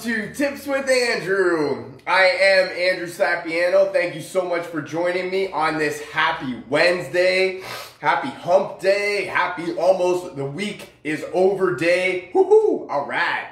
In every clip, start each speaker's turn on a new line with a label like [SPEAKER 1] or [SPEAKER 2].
[SPEAKER 1] to Tips with Andrew. I am Andrew Sapiano. Thank you so much for joining me on this happy Wednesday, happy hump day, happy almost the week is over day. Woohoo! All right.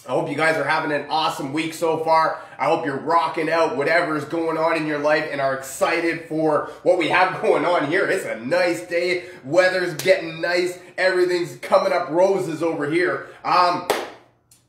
[SPEAKER 1] I hope you guys are having an awesome week so far. I hope you're rocking out whatever is going on in your life and are excited for what we have going on here. It's a nice day. Weather's getting nice. Everything's coming up roses over here.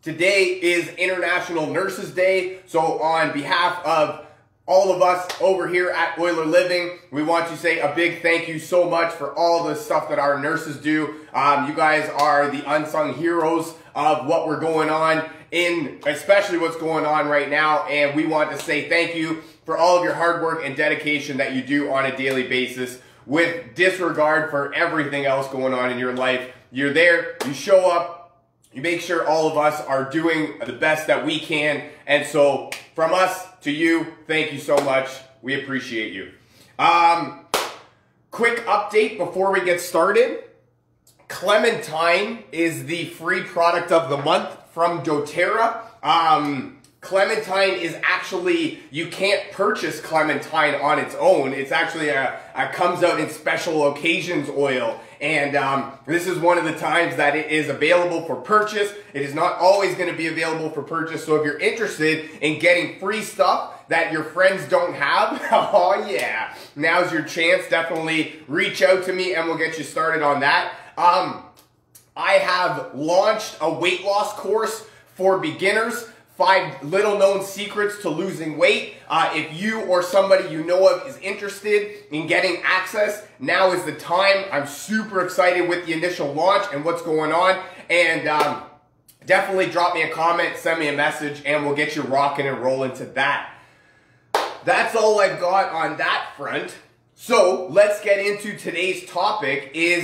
[SPEAKER 1] Today is International Nurses Day. So on behalf of all of us over here at Euler Living, we want to say a big thank you so much for all the stuff that our nurses do. You guys are the unsung heroes of what we're going on especially what's going on right now. And we want to say thank you for all of your hard work and dedication that you do on a daily basis with disregard for everything else going on in your life. You're there, you show up, you make sure all of us are doing the best that we can. And so from us to you, thank you so much. We appreciate you. Quick update before we get started. Clementine is the free product of the month from doTERRA. Clementine is actually, you can't purchase Clementine on its own. It's actually comes out in special occasions oil. And this is one of the times that it is available for purchase. It is not always going to be available for purchase. So if you're interested in getting free stuff that your friends don't have, oh yeah, now's your chance. Definitely reach out to me and we'll get you started on that. I have launched a weight loss course for beginners. 5 little known secrets to losing weight. If you or somebody you know of is interested in getting access, now is the time. I'm super excited with the initial launch and what's going on. And definitely drop me a comment, send me a message, and we'll get you rocking and rolling to that. That's all I've got on that front. So let's get into today's topic. Today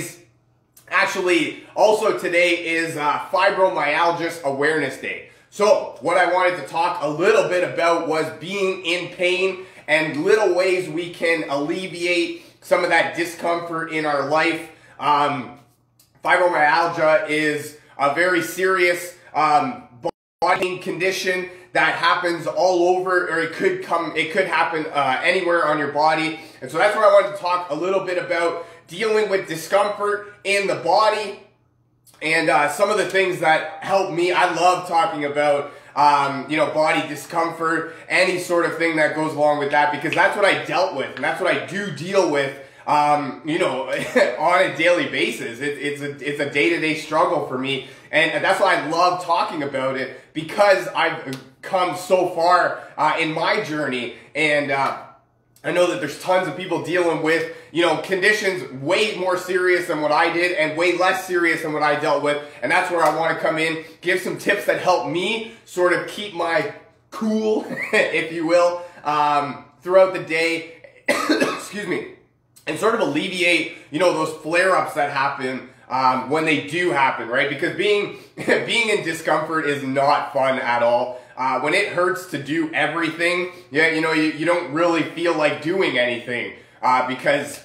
[SPEAKER 1] is Fibromyalgia Awareness Day. So what I wanted to talk a little bit about was being in pain and little ways we can alleviate some of that discomfort in our life. Fibromyalgia is a very serious body condition that happens all over, or it could happen anywhere on your body. And so that's what I wanted to talk a little bit about, dealing with discomfort in the body. And some of the things that help me, I love talking about, body discomfort, any sort of thing that goes along with that, because that's what I dealt with, and that's what I do deal with, on a daily basis. It's a day-to-day struggle for me, and that's why I love talking about it, because I've come so far in my journey, and I know that there's tons of people dealing with, conditions way more serious than what I did and way less serious than what I dealt with. And that's where I want to come in, give some tips that help me sort of keep my cool, if you will, throughout the day, excuse me, and sort of alleviate, those flare-ups that happen when they do happen, right? Because being in discomfort is not fun at all. When it hurts to do everything, you don't really feel like doing anything because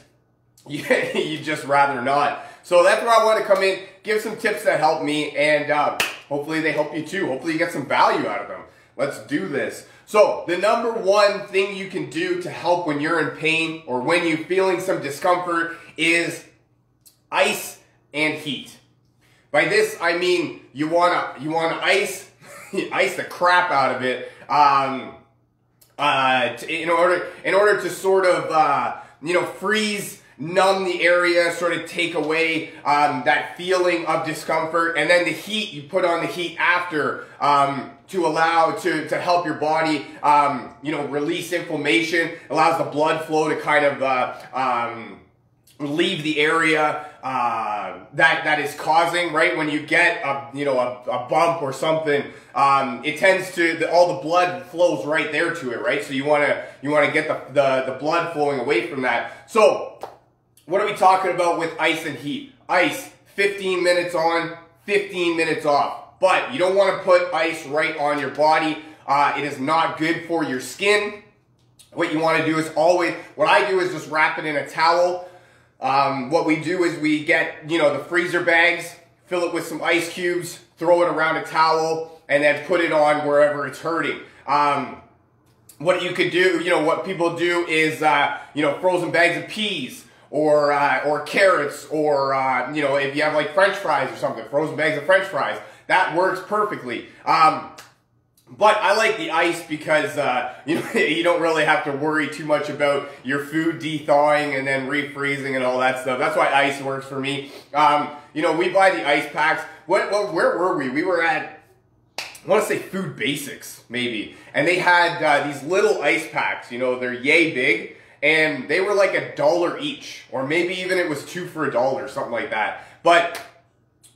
[SPEAKER 1] you just rather not. So that's where I want to come in, give some tips that help me, and hopefully they help you too. Hopefully you get some value out of them. Let's do this. So the number one thing you can do to help when you're in pain or when you're feeling some discomfort is ice and heat. By this I mean you wanna ice the crap out of it in order to sort of freeze, numb the area, sort of take away that feeling of discomfort. And then the heat, you put on the heat after to allow to help your body release inflammation, allows the blood flow to kind of leave the area that is causing, right? When you get a bump or something, it tends to, all the blood flows right there to it, right? So you want to get the blood flowing away from that. So what are we talking about with ice and heat? Ice, 15 minutes on, 15 minutes off. But you don't want to put ice right on your body. It is not good for your skin. What you want to do is what I do is just wrap it in a towel. What we do is we get, the freezer bags, fill it with some ice cubes, throw it around a towel, and then put it on wherever it's hurting. What you could do, what people do is, frozen bags of peas, or carrots, or, if you have like French fries or something, frozen bags of French fries. That works perfectly. But I like the ice because, you don't really have to worry too much about your food de-thawing and then refreezing and all that stuff. That's why ice works for me. We buy the ice packs. Where were we? We were at, I want to say Food Basics, maybe. And they had these little ice packs, they're yay big. And they were like $1 each. Or maybe even it was 2 for $1, something like that. But,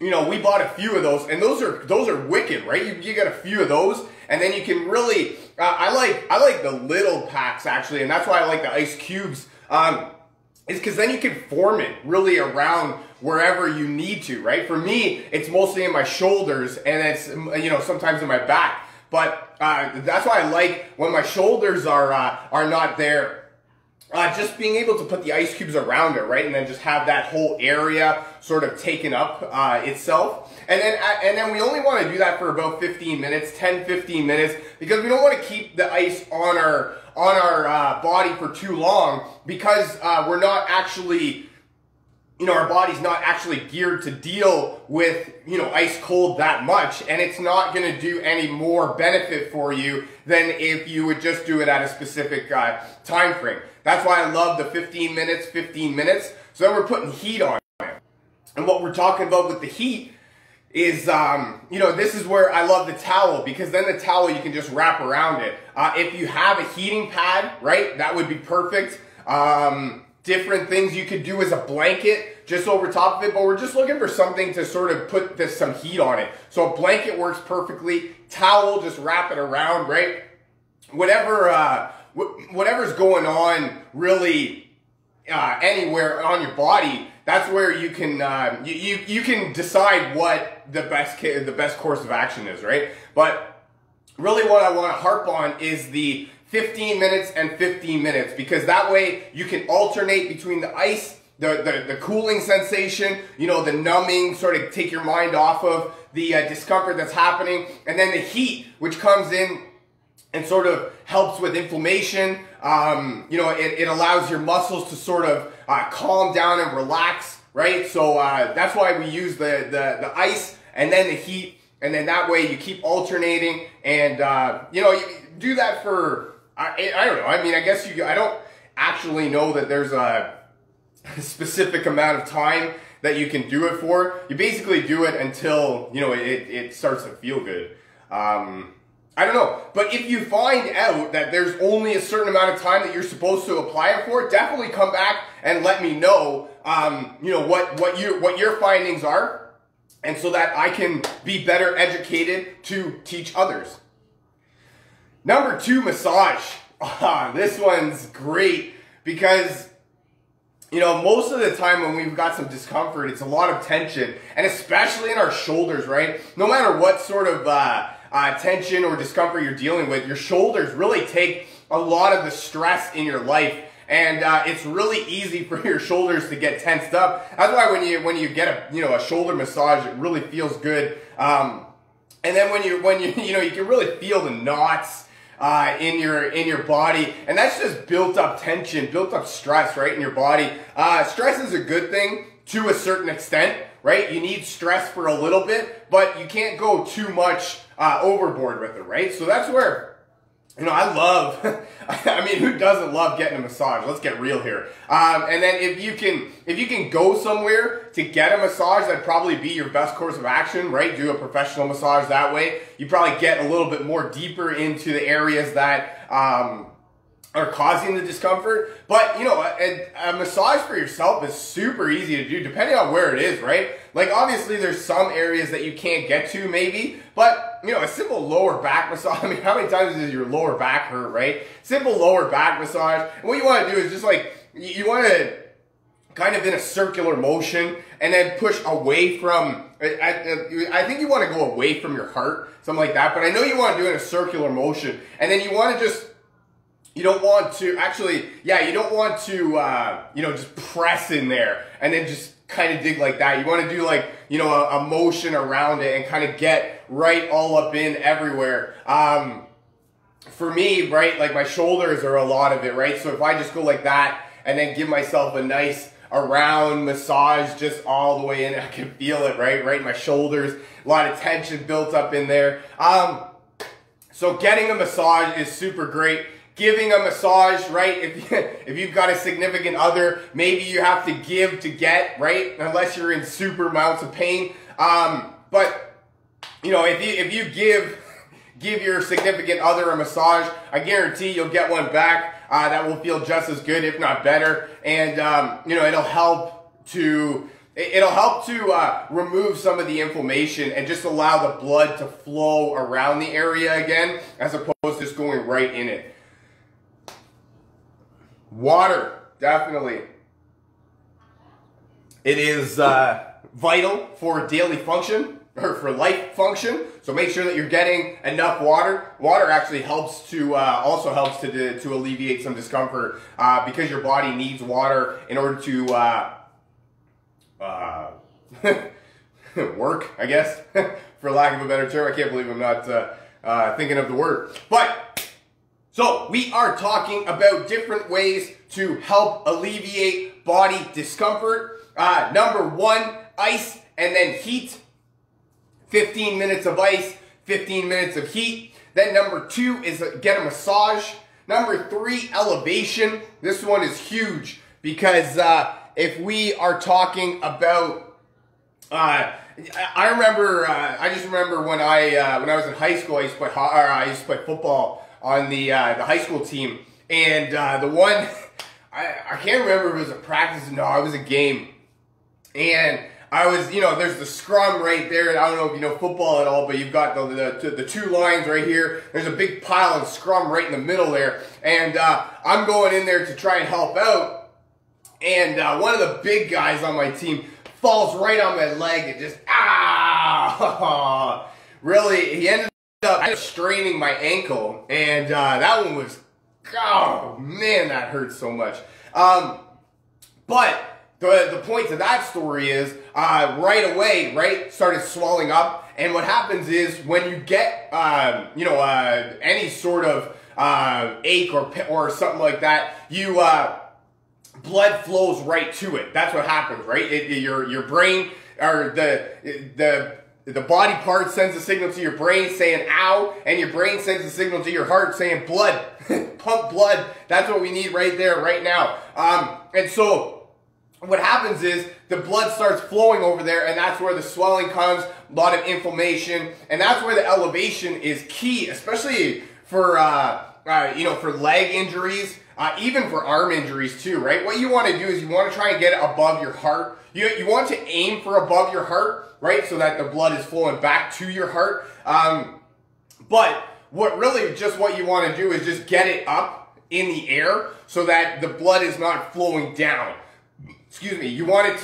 [SPEAKER 1] we bought a few of those. And those are wicked, right? You get a few of those. And then you can really, I like the little packs actually. And that's why I like the ice cubes. Is because then you can form it really around wherever you need to, right? For me, it's mostly in my shoulders and it's, sometimes in my back. But that's why I like when my shoulders are not there. Just being able to put the ice cubes around it, right? And then just have that whole area sort of taken up itself. And then we only want to do that for about 15 minutes, 10-15 minutes, because we don't want to keep the ice on our body for too long, because we're not actually, our body's not actually geared to deal with, ice cold that much, and it's not going to do any more benefit for you than if you would just do it at a specific time frame. That's why I love the 15 minutes. So then we're putting heat on it. And what we're talking about with the heat is, this is where I love the towel, because then the towel you can just wrap around it. If you have a heating pad, right, that would be perfect. Different things you could do as a blanket just over top of it, but we're just looking for something to sort of put some heat on it. So a blanket works perfectly. Towel, just wrap it around, right? Whatever's going on really anywhere on your body, that's where you can you can decide what the best course of action is, right? But really what I want to harp on is the 15 minutes and 15 minutes, because that way you can alternate between the ice, the cooling sensation, the numbing, sort of take your mind off of the discomfort that's happening, and then the heat, which comes in and sort of helps with inflammation. It allows your muscles to sort of calm down and relax, right? So that's why we use the ice and then the heat, and then that way you keep alternating, and you do that for, I don't know. I mean, I guess I don't actually know that there's a specific amount of time that you can do it for. You basically do it until, it starts to feel good. I don't know, but if you find out that there's only a certain amount of time that you're supposed to apply it for, definitely come back and let me know, what your findings are, and so that I can be better educated to teach others. Number 2, massage. This one's great because, most of the time when we've got some discomfort, it's a lot of tension, and especially in our shoulders, right? No matter what sort of tension or discomfort you're dealing with, your shoulders really take a lot of the stress in your life, and it's really easy for your shoulders to get tensed up. That's why when you get a shoulder massage, it really feels good. And then when you can really feel the knots in your body, and that's just built up tension, built up stress, right, in your body. Stress is a good thing to a certain extent, right? You need stress for a little bit, but you can't go too much overboard with it, right? So that's where, I love, I mean, who doesn't love getting a massage? Let's get real here. And then if you can go somewhere to get a massage, that'd probably be your best course of action, right? Do a professional massage that way. You probably get a little bit more deeper into the areas that are causing the discomfort. But, a massage for yourself is super easy to do, depending on where it is, right? Like, obviously, there's some areas that you can't get to, maybe, but, a simple lower back massage, I mean, how many times does your lower back hurt, right? Simple lower back massage, and what you want to do is just, like, you want to kind of in a circular motion, and then push away from, I think you want to go away from your heart, something like that, but I know you want to do it in a circular motion, and then you want to just, you don't want to, just press in there, and then just kind of dig like that. You want to do like, you know, a motion around it and kind of get right all up in everywhere. For me, right, like my shoulders are a lot of it, right? So if I just go like that and then give myself a nice around massage just all the way in, I can feel it, right in my shoulders, a lot of tension built up in there. So getting a massage is super great. Giving a massage, right, if you've got a significant other, maybe you have to give to get, right, unless you're in super amounts of pain. But, you know, if you give your significant other a massage, I guarantee you'll get one back that will feel just as good, if not better. And, you know, it'll help to remove some of the inflammation and just allow the blood to flow around the area again, as opposed to just going right in it. Water, definitely. It is vital for daily function, or for life function. So make sure that you're getting enough water. Water actually helps to also helps to alleviate some discomfort because your body needs water in order to work, I guess, for lack of a better term. I can't believe I'm not thinking of the word. But so we are talking about different ways to help alleviate body discomfort. Number one, ice and then heat. 15 minutes of ice, 15 minutes of heat. Then number two is get a massage. Number three, elevation. This one is huge because if we are talking about, I just remember when I was in high school, I used to play football on the high school team, and the one I can't remember if it was a practice. No, it was a game, and I was, you know, there's the scrum right there. I don't know if you know football at all, but you've got the two lines right here. There's a big pile of scrum right in the middle there. And I'm going in there to try and help out. And one of the big guys on my team falls right on my leg and just, really, he ended up straining my ankle. And that one was, oh man, that hurt so much. But the point to that story is right away, right, started swelling up. And what happens is when you get, you know, any sort of ache or something like that, you blood flows right to it. That's what happens, right? Your brain, or the body part sends a signal to your brain saying ow, and your brain sends a signal to your heart saying blood. Pump blood. That's what we need right there, right now. And so what happens is the blood starts flowing over there, and that's where the swelling comes, a lot of inflammation, and that's where the elevation is key, especially for you know, for leg injuries, even for arm injuries too, right? What you want to do is you want to try and get it above your heart. You want to aim for above your heart, right, so that the blood is flowing back to your heart. But what you want to do is just get it up in the air so that the blood is not flowing down. Excuse me, you want it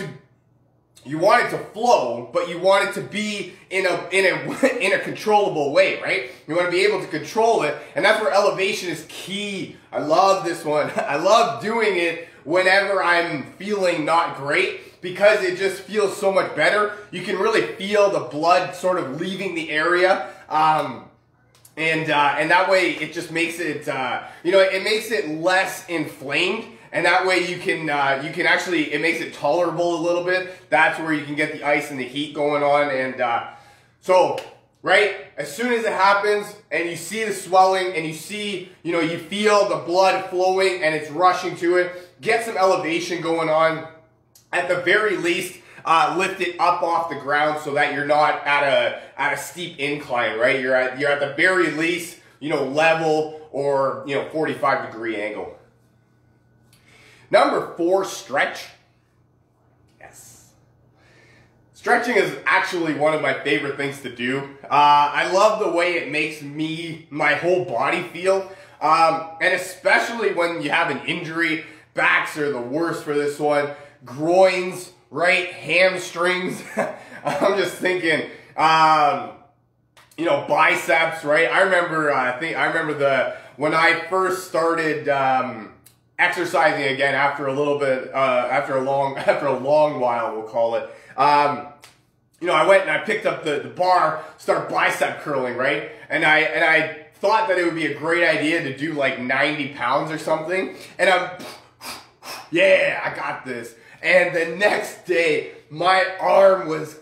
[SPEAKER 1] to flow, but you want it to be in a controllable way, right? You want to be able to control it, and that's where elevation is key. I love this one. I love doing it whenever I'm feeling not great because it just feels so much better. You can really feel the blood sort of leaving the area. And that way it just makes it, you know, it makes it less inflamed. And that way you can actually, it makes it tolerable a little bit. That's where you can get the ice and the heat going on. And so, right, as soon as it happens and you see the swelling and you see, you know, you feel the blood flowing and it's rushing to it, get some elevation going on. At the very least, lift it up off the ground so that you're not at a steep incline, right? You're at the very least, you know, level or, you know, 45-degree angle. Number 4, stretch. Yes. Stretching is actually one of my favorite things to do. I love the way it makes my whole body feel. And especially when you have an injury, backs are the worst for this one. Groins, right? Hamstrings. I'm just thinking, you know, biceps, right? I remember, when I first started, exercising again after a little bit, after a long while, we'll call it. You know, I went and I picked up the bar, started bicep curling, right? And I thought that it would be a great idea to do like 90 pounds or something. And yeah, I got this. And the next day, my arm was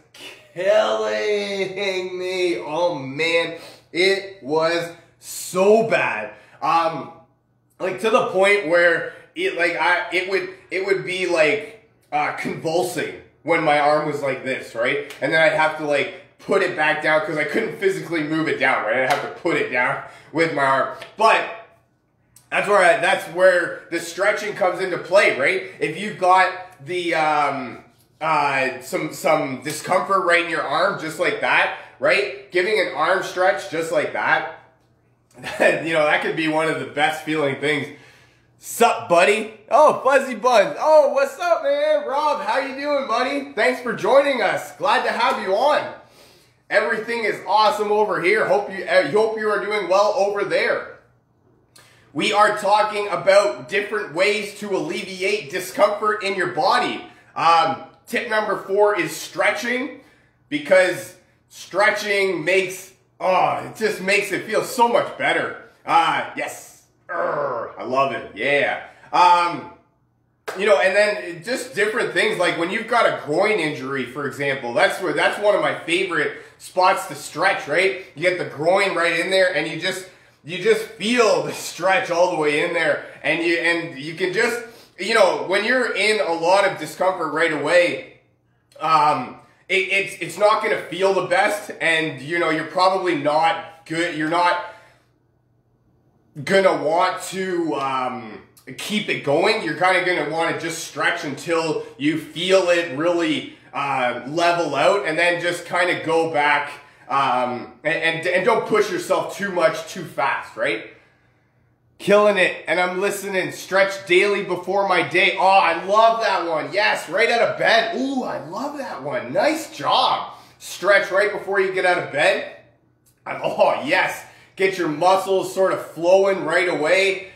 [SPEAKER 1] killing me. Oh man, it was so bad. Like to the point where it would be like convulsing when my arm was like this, right? And then I'd have to like put it back down because I couldn't physically move it down, right? I'd have to put it down with my arm. But that's where the stretching comes into play, right? If you've got the some discomfort right in your arm, just like that, right? Giving an arm stretch just like that, you know, that could be one of the best feeling things. Sup, buddy? Oh, Fuzzy Buns. Oh, what's up, man? Rob, how you doing, buddy? Thanks for joining us. Glad to have you on. Everything is awesome over here. Hope you are doing well over there. We are talking about different ways to alleviate discomfort in your body. Tip number 4 is stretching, because stretching makes, it just makes it feel so much better. Yes. I love it. Yeah. You know, and then just different things like when you've got a groin injury, for example, that's one of my favorite spots to stretch, right? You get the groin right in there and you just feel the stretch all the way in there, and you can just, you know, when you're in a lot of discomfort right away, it's not going to feel the best, and you know, you're probably not good. You're not gonna want to keep it going. You're kind of gonna want to just stretch until you feel it really level out, and then just kind of go back and don't push yourself too much too fast, right? Killing it. And I'm listening. Stretch daily before my day. Oh, I love that one. Yes, right out of bed. Ooh, I love that one. Nice job. Stretch right before you get out of bed. Oh, yes. Get your muscles sort of flowing right away.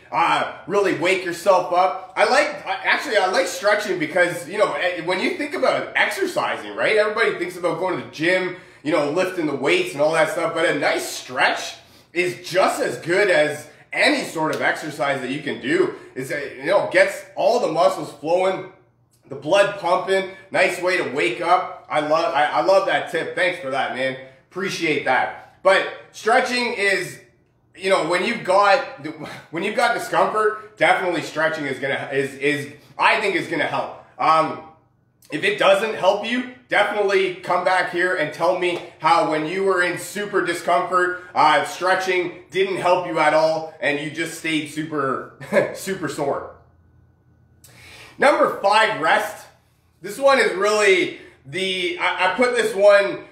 [SPEAKER 1] Really wake yourself up. I like stretching because, you know, when you think about exercising, right? Everybody thinks about going to the gym, you know, lifting the weights and all that stuff. But a nice stretch is just as good as any sort of exercise that you can do. Is, you know, gets all the muscles flowing, the blood pumping. Nice way to wake up. I love that tip. Thanks for that, man. Appreciate that. But stretching is, you know, when you've got discomfort, definitely stretching is I think is gonna help. If it doesn't help you, definitely come back here and tell me how when you were in super discomfort, stretching didn't help you at all and you just stayed super super sore. Number 5, rest. This one is really I put this one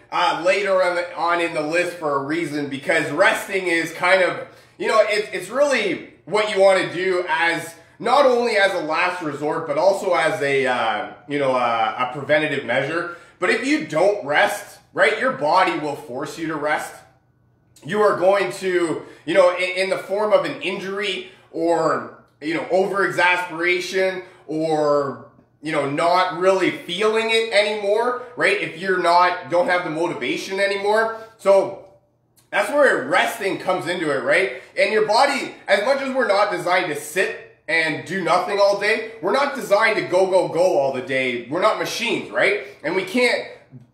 [SPEAKER 1] later on in the list for a reason, because resting is kind of, you know, it's really what you want to do as not only as a last resort, but also as a you know, a preventative measure. But if you don't rest, right, your body will force you to rest. You are going to, you know, in the form of an injury or, you know, over exasperation, or, you know, not really feeling it anymore, right? If you're don't have the motivation anymore. So that's where resting comes into it, right? And your body, as much as we're not designed to sit and do nothing all day, we're not designed to go all the day. We're not machines, right? And we can't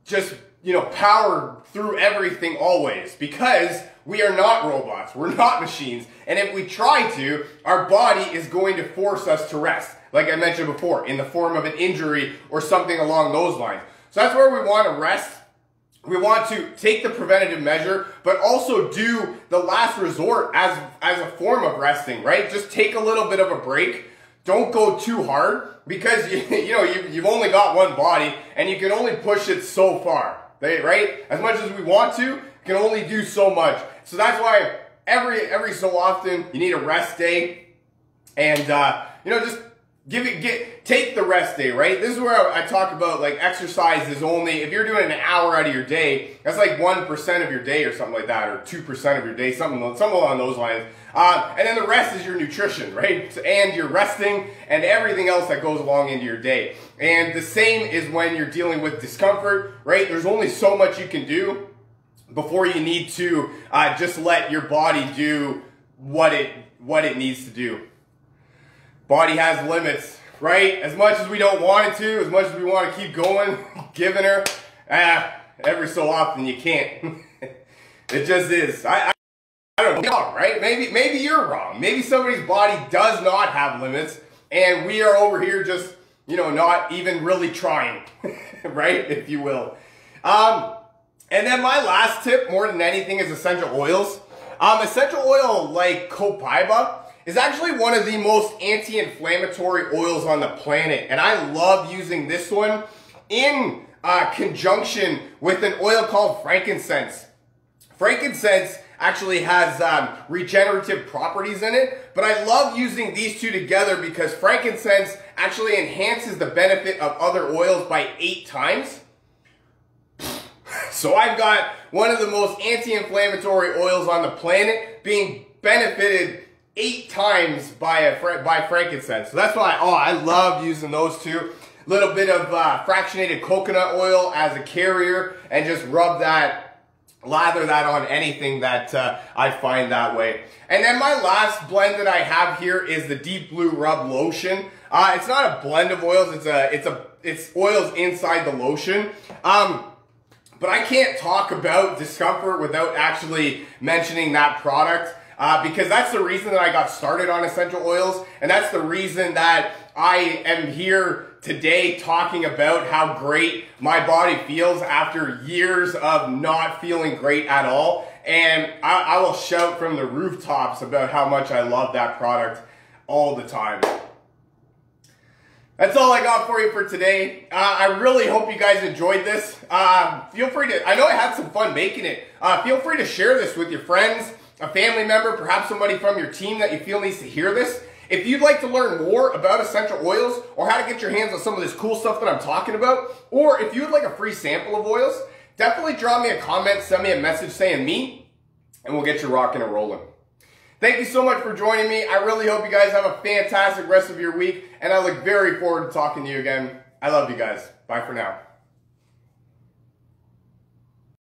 [SPEAKER 1] just, you know, power through everything always, because we are not robots. We're not machines. And if we try to, our body is going to force us to rest, like I mentioned before, in the form of an injury or something along those lines. So that's where we want to rest. We want to take the preventative measure, but also do the last resort as a form of resting, right? Just take a little bit of a break. Don't go too hard, because you've only got one body and you can only push it so far, right? As much as we want to, you can only do so much. So that's why every so often you need a rest day, and you know, just take the rest day, right? This is where I talk about like exercise is only, if you're doing an hour out of your day, that's like 1% of your day or something like that, or 2% of your day, something along those lines. And then the rest is your nutrition, right? And your resting and everything else that goes along into your day. And the same is when you're dealing with discomfort, right? There's only so much you can do before you need to just let your body do what it needs to do. Body has limits, right? As much as we don't want it to, as much as we want to keep going, giving her, every so often you can't. It just is. I don't know, right? Maybe you're wrong. Maybe somebody's body does not have limits, and we are over here just, not even really trying, right? If you will. And then my last tip, more than anything, is essential oils. Essential oil like copaiba is actually one of the most anti-inflammatory oils on the planet. And I love using this one in conjunction with an oil called frankincense. Frankincense actually has regenerative properties in it, but I love using these two together because frankincense actually enhances the benefit of other oils by 8 times. So I've got one of the most anti-inflammatory oils on the planet being benefited 8 times by frankincense. So that's why, I love using those two. Little bit of fractionated coconut oil as a carrier, and just lather that on anything that I find that way. And then my last blend that I have here is the Deep Blue Rub Lotion. It's not a blend of oils, it's oils inside the lotion. But I can't talk about discomfort without actually mentioning that product. Because that's the reason that I got started on essential oils, and that's the reason that I am here today talking about how great my body feels after years of not feeling great at all. And I will shout from the rooftops about how much I love that product all the time. That's all I got for you for today. I really hope you guys enjoyed this. Feel free to, I know I had some fun making it. Feel free to share this with your friends, a family member, perhaps somebody from your team that you feel needs to hear this. If you'd like to learn more about essential oils or how to get your hands on some of this cool stuff that I'm talking about, or if you would like a free sample of oils, definitely drop me a comment, send me a message saying me, and we'll get you rocking and rolling. Thank you so much for joining me. I really hope you guys have a fantastic rest of your week, and I look very forward to talking to you again. I love you guys. Bye for now.